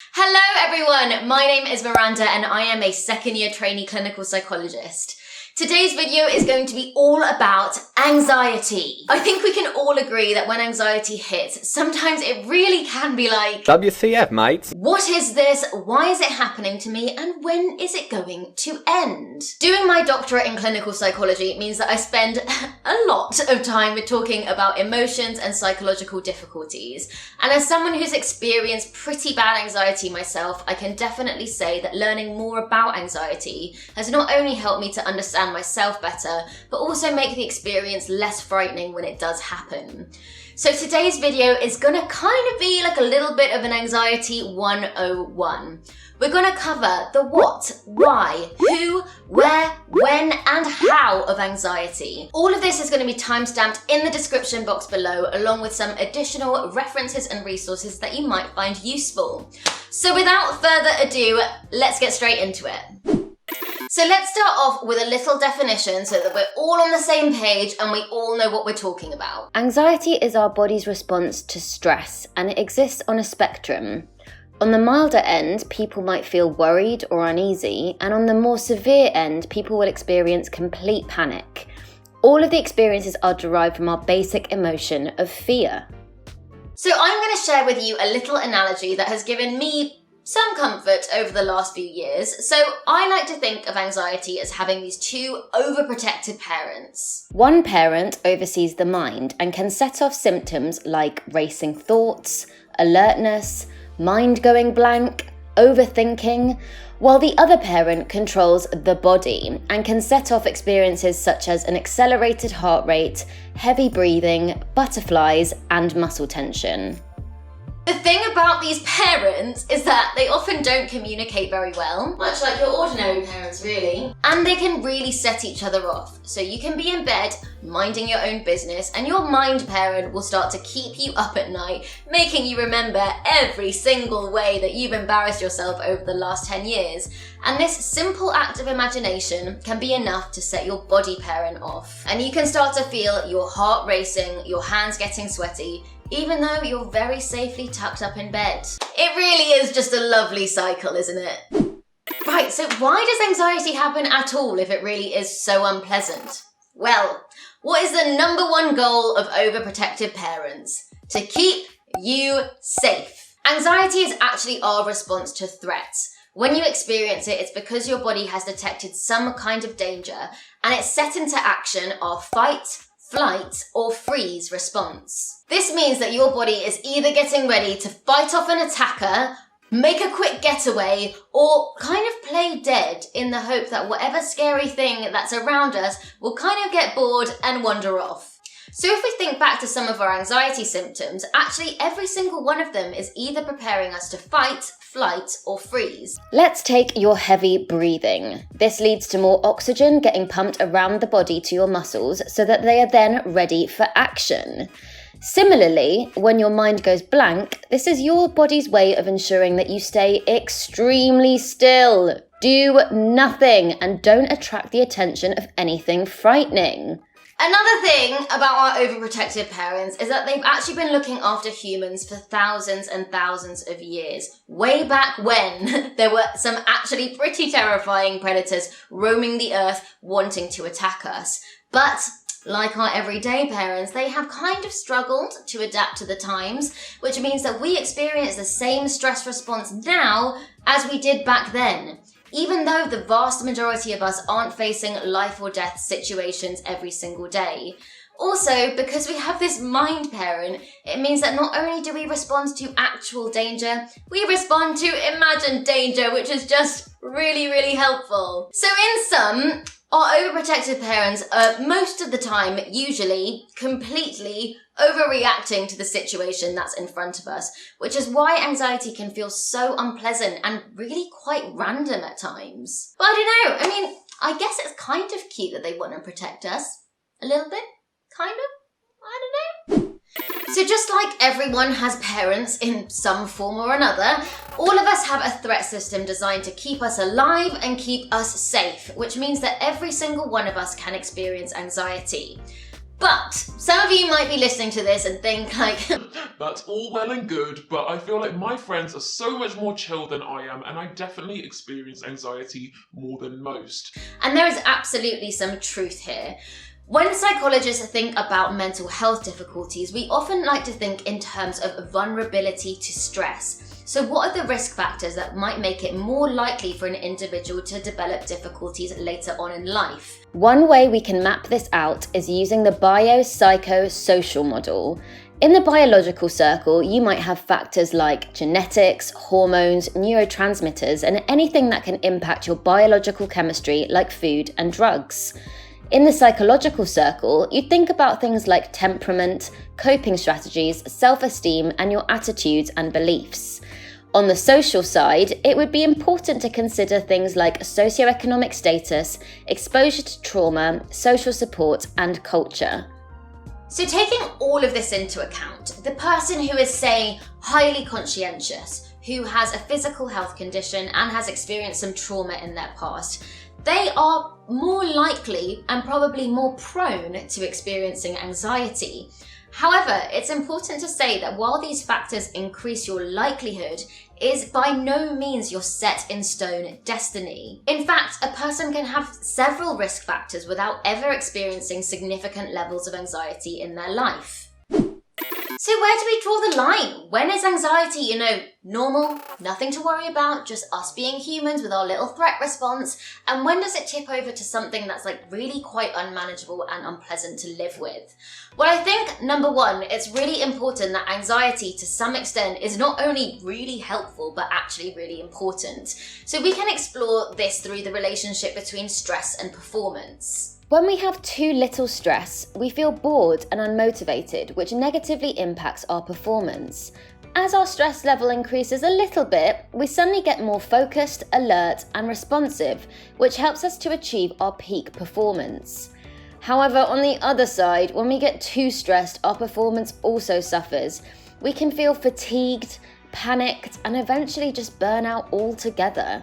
Hello everyone, my name is Miranda and I am a second-year trainee clinical psychologist. Today's video is going to be all about anxiety. I think we can all agree that when anxiety hits, sometimes it really can be like, WTF, mate? What is this? Why is it happening to me? And when is it going to end? Doing my doctorate in clinical psychology means that I spend a lot of time talking about emotions and psychological difficulties. And as someone who's experienced pretty bad anxiety myself, I can definitely say that learning more about anxiety has not only helped me to understand myself better, but also make the experience less frightening when it does happen. So today's video is gonna kind of be like a little bit of an anxiety 101. We're gonna cover the what, why, who, where, when, and how of anxiety. All of this is gonna be timestamped in the description box below, along with some additional references and resources that you might find useful. So without further ado, let's get straight into it. So let's start off with a little definition so that we're all on the same page and we all know what we're talking about. Anxiety is our body's response to stress, and it exists on a spectrum. On the milder end, people might feel worried or uneasy, and on the more severe end, people will experience complete panic. All of the experiences are derived from our basic emotion of fear. So I'm going to share with you a little analogy that has given me some comfort over the last few years. So I like to think of anxiety as having these two overprotective parents. One parent oversees the mind and can set off symptoms like racing thoughts, alertness, mind going blank, overthinking, while the other parent controls the body and can set off experiences such as an accelerated heart rate, heavy breathing, butterflies, and muscle tension. The thing about these parents is that they often don't communicate very well, much like your ordinary parents really, and they can really set each other off. So you can be in bed, minding your own business, and your mind parent will start to keep you up at night, making you remember every single way that you've embarrassed yourself over the last 10 years. And this simple act of imagination can be enough to set your body parent off. And you can start to feel your heart racing, your hands getting sweaty, even though you're very safely tucked up in bed. It really is just a lovely cycle, isn't it? Right, so why does anxiety happen at all if it really is so unpleasant? Well, what is the number one goal of overprotective parents? To keep you safe. Anxiety is actually our response to threats. When you experience it, it's because your body has detected some kind of danger and it's set into action our fight, flight, or freeze response. This means that your body is either getting ready to fight off an attacker, make a quick getaway, or kind of play dead in the hope that whatever scary thing that's around us will kind of get bored and wander off. So if we think back to some of our anxiety symptoms, actually every single one of them is either preparing us to fight, flight, or freeze. Let's take your heavy breathing. This leads to more oxygen getting pumped around the body to your muscles so that they are then ready for action. Similarly, when your mind goes blank, this is your body's way of ensuring that you stay extremely still, do nothing, and don't attract the attention of anything frightening. Another thing about our overprotective parents is that they've actually been looking after humans for thousands and thousands of years. Way back when there were some actually pretty terrifying predators roaming the earth wanting to attack us. But like our everyday parents, they have kind of struggled to adapt to the times, which means that we experience the same stress response now as we did back then. Even though the vast majority of us aren't facing life or death situations every single day. Also, because we have this mind parent, it means that not only do we respond to actual danger, we respond to imagined danger, which is just really, really helpful. So in sum, our overprotective parents are most of the time usually completely overreacting to the situation that's in front of us, which is why anxiety can feel so unpleasant and really quite random at times. But I don't know, I mean, I guess it's kind of cute that they want to protect us. A little bit? Kind of? I don't know. So just like everyone has parents in some form or another, all of us have a threat system designed to keep us alive and keep us safe, which means that every single one of us can experience anxiety. But some of you might be listening to this and think like, that's all well and good, but I feel like my friends are so much more chill than I am, and I definitely experience anxiety more than most. And there is absolutely some truth here. When psychologists think about mental health difficulties, we often like to think in terms of vulnerability to stress. So what are the risk factors that might make it more likely for an individual to develop difficulties later on in life? One way we can map this out is using the biopsychosocial model. In the biological circle, you might have factors like genetics, hormones, neurotransmitters, and anything that can impact your biological chemistry like food and drugs. In the psychological circle, you think about things like temperament, coping strategies, self-esteem, and your attitudes and beliefs. On the social side, it would be important to consider things like socioeconomic status, exposure to trauma, social support, and culture. So taking all of this into account, the person who is, say, highly conscientious, who has a physical health condition and has experienced some trauma in their past, they are more likely and probably more prone to experiencing anxiety. However, it's important to say that while these factors increase your likelihood, is by no means your set in stone destiny. In fact, a person can have several risk factors without ever experiencing significant levels of anxiety in their life. So where do we draw the line? When is anxiety, normal, nothing to worry about, just us being humans with our little threat response? And when does it tip over to something that's really quite unmanageable and unpleasant to live with? Well, I think, number one, it's really important that anxiety to some extent is not only really helpful, but actually really important. So we can explore this through the relationship between stress and performance. When we have too little stress, we feel bored and unmotivated, which negatively impacts our performance. As our stress level increases a little bit, we suddenly get more focused, alert, and responsive, which helps us to achieve our peak performance. However, on the other side, when we get too stressed, our performance also suffers. We can feel fatigued, panicked, and eventually just burn out altogether.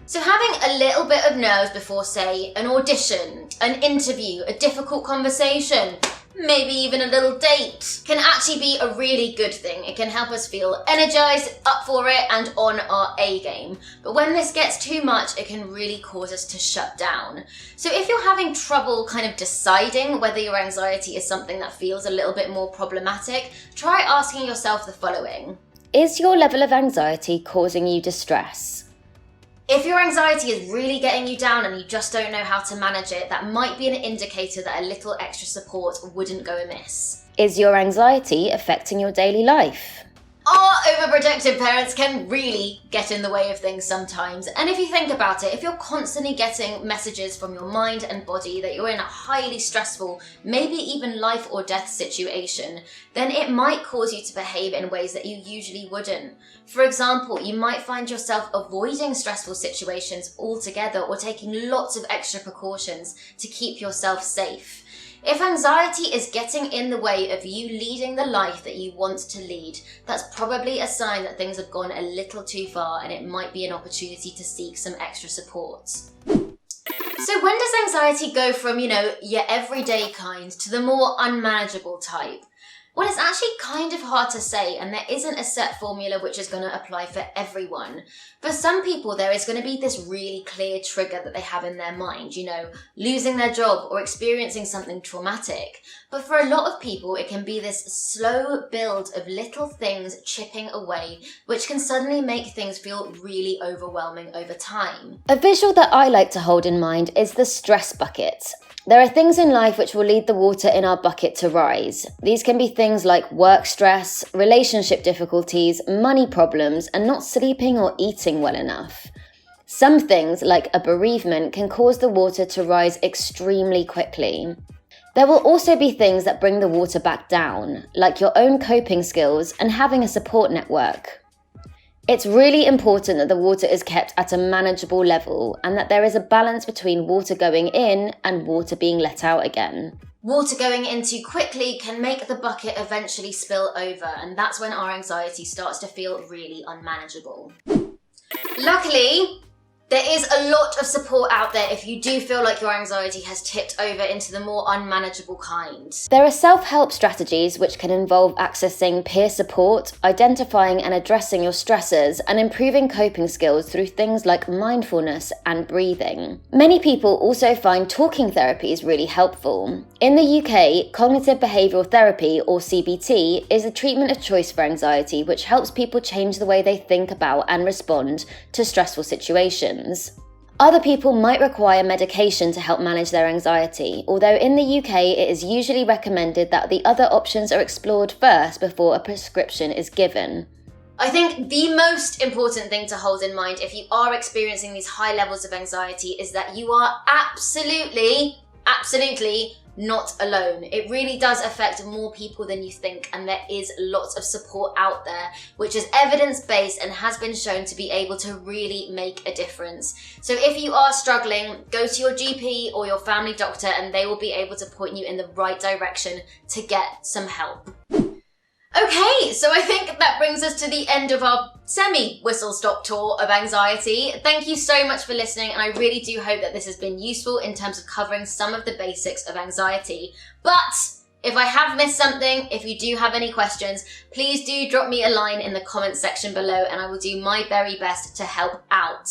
So having a little bit of nerves before, say, an audition, an interview, a difficult conversation, maybe even a little date, can actually be a really good thing. It can help us feel energized, up for it, and on our A game. But when this gets too much, it can really cause us to shut down. So if you're having trouble kind of deciding whether your anxiety is something that feels a little bit more problematic, try asking yourself the following. Is your level of anxiety causing you distress? If your anxiety is really getting you down and you just don't know how to manage it, that might be an indicator that a little extra support wouldn't go amiss. Is your anxiety affecting your daily life? Our overprotective parents can really get in the way of things sometimes. And if you think about it, if you're constantly getting messages from your mind and body that you're in a highly stressful, maybe even life or death situation, then it might cause you to behave in ways that you usually wouldn't. For example, you might find yourself avoiding stressful situations altogether or taking lots of extra precautions to keep yourself safe. If anxiety is getting in the way of you leading the life that you want to lead, that's probably a sign that things have gone a little too far and it might be an opportunity to seek some extra support. So when does anxiety go from, your everyday kind to the more unmanageable type? Well, it's actually kind of hard to say, and there isn't a set formula which is going to apply for everyone. For some people, there is going to be this really clear trigger that they have in their mind, losing their job or experiencing something traumatic. But for a lot of people, it can be this slow build of little things chipping away, which can suddenly make things feel really overwhelming over time. A visual that I like to hold in mind is the stress bucket. There are things in life which will lead the water in our bucket to rise. These can be things like work stress, relationship difficulties, money problems, and not sleeping or eating well enough. Some things, like a bereavement, can cause the water to rise extremely quickly. There will also be things that bring the water back down, like your own coping skills and having a support network. It's really important that the water is kept at a manageable level and that there is a balance between water going in and water being let out again. Water going in too quickly can make the bucket eventually spill over, and that's when our anxiety starts to feel really unmanageable. Luckily, There is a lot of support out there if you do feel like your anxiety has tipped over into the more unmanageable kind. There are self-help strategies which can involve accessing peer support, identifying and addressing your stressors, and improving coping skills through things like mindfulness and breathing. Many people also find talking therapies really helpful. In the UK, cognitive behavioural therapy, or CBT, is a treatment of choice for anxiety which helps people change the way they think about and respond to stressful situations. Other people might require medication to help manage their anxiety, although in the UK it is usually recommended that the other options are explored first before a prescription is given. I think the most important thing to hold in mind if you are experiencing these high levels of anxiety is that you are absolutely not alone. It really does affect more people than you think, and there is lots of support out there which is evidence-based and has been shown to be able to really make a difference. So if you are struggling, go to your GP or your family doctor and they will be able to point you in the right direction to get some help. Okay, so I think that brings us to the end of our semi-whistle-stop tour of anxiety. Thank you so much for listening, and I really do hope that this has been useful in terms of covering some of the basics of anxiety. But if I have missed something, if you do have any questions, please do drop me a line in the comments section below and I will do my very best to help out.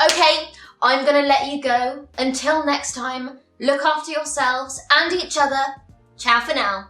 Okay, I'm gonna let you go. Until next time, look after yourselves and each other. Ciao for now.